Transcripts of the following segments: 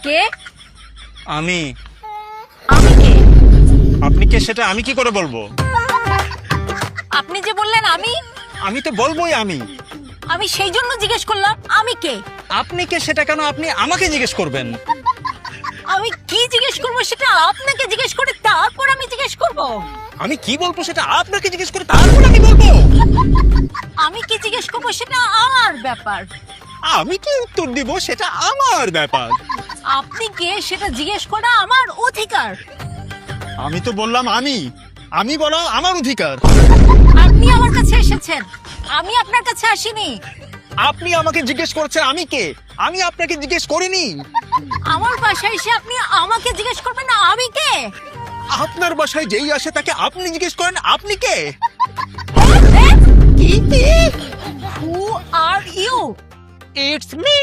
কে? আমি। আমি কে? আপনি কে সেটা আমি কি করে বলবো? আপনি যে বললেন আমি, আমি তো বলবোই আমি। আমি সেই জন্য জিজ্ঞেস করলাম আমি কে। আপনি কে সেটা কেন আপনি আমাকে জিজ্ঞেস করবেন? আমি কি জিজ্ঞেস করবো সেটা আপনাকে জিজ্ঞেস করে তারপর আমি জিজ্ঞেস করব। আমি কি বলবো সেটা আপনাকে জিজ্ঞেস করে তারপর আমি বলবো। আমি কি জিজ্ঞেস করবো সেটা আমার ব্যাপার। আমি কি উত্তর দিব সেটা আমার ব্যাপার। আপনি কে সেটা জিজ্ঞেস করা আমার অধিকার। আমি তো বললাম আমি বলা আমার অধিকার। আপনি আমার কাছে এসেছেন, আমি আপনার কাছে আসিনি। আপনি আমাকে জিজ্ঞেস করছেন আমি কে, আমি আপনাকে জিজ্ঞেস করিনি। আমার বাসায় এসে আপনি আমাকে জিজ্ঞেস করবেন না আমি কে। আপনার বাসায় যেই আসে তাকে আপনি জিজ্ঞেস করেন আপনি কে। Who are you? It's me.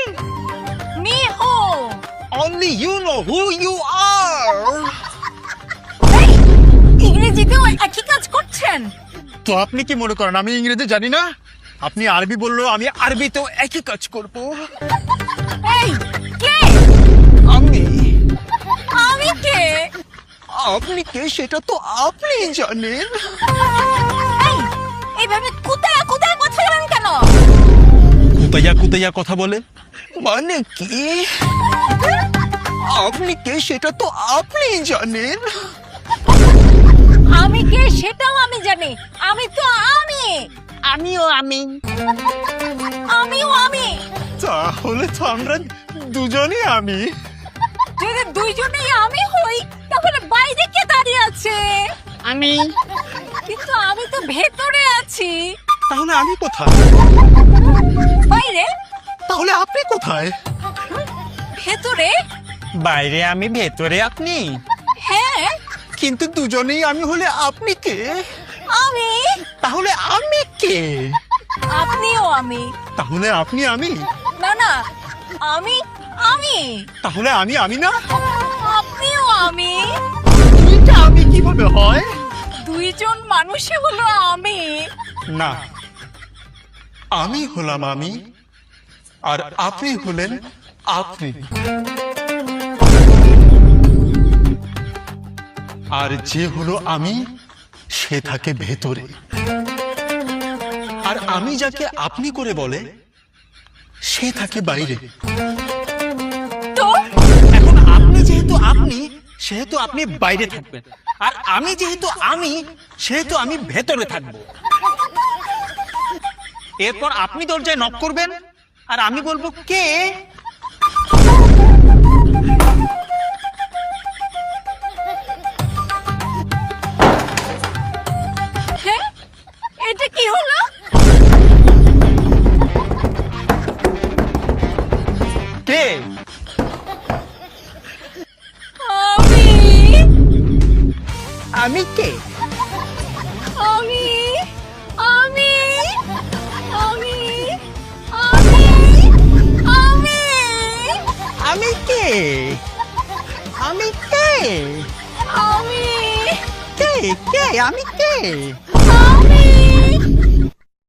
Me who? Only you know who you are. ইংরেজিতেও একই কাজ করছেন। তো আপনি কি মনে করেন আমি ইংরেজি জানি না? আপনি আরবি বললেও আমি আরবিতেও একই কাজ করব। এই কে? আমি। আমি কে? আপনি কে সেটা তো আপনি জানেন। এই এইভাবে কুতায়া কুতায়া কথা বলেন কেন? কুতাইয়া কুতাইয়া কথা বলে মানে কি? আপনি কে সেটা তো আপনি জানেন। আমি কে সেটাও আমি জানি। আমি তো আমি। আমিও আমি। আমিও আমি। তাহলে তো আমরা দুজনই আমি। যদি দুইজনেই আমি হই তাহলে বাইরে কে দাঁড়িয়ে আছে? আমি। কিন্তু আমি তো ভেতরে আছি। তাহলে আমি কোথায়? বাইরে? তাহলে আপনি কোথায়? ভেতরে? বাইরে আমি, ভেতরে আপনি। হ্যাঁ কিন্তু দুজনেই আমি হলে আপনি কে? আমি। তাহলে আমি কে? আপনিও আমি। তাহলে আপনি আমি। না না, আমি আমি। তাহলে আমি না। আপনিও আমি। দুইটা আমি কিভাবে হয়? দুইজন মানুষই হলো আমি। না, আমি হলাম আমি আর আপনি হলেন আপনি। আর যে হলো আমি সে থাকে ভেতরে। আর আমি যাকে আপনি করে বলে সে থাকে বাইরে। তো এখন আপনি যেহেতু আপনি সেহেতু আপনি বাইরে থাকবেন, আর আমি যেহেতু আমি সেহেতু আমি ভেতরে থাকবো। এরপর আপনি দরজায় নক করবেন আর আমি বলবো কে। হ্যাঁ, এটা কি হলো? কে? আমি। আমি কে? আমি আমি আমি আমি আমি আমি কে? আমি কে? আমি কে? আমি কে?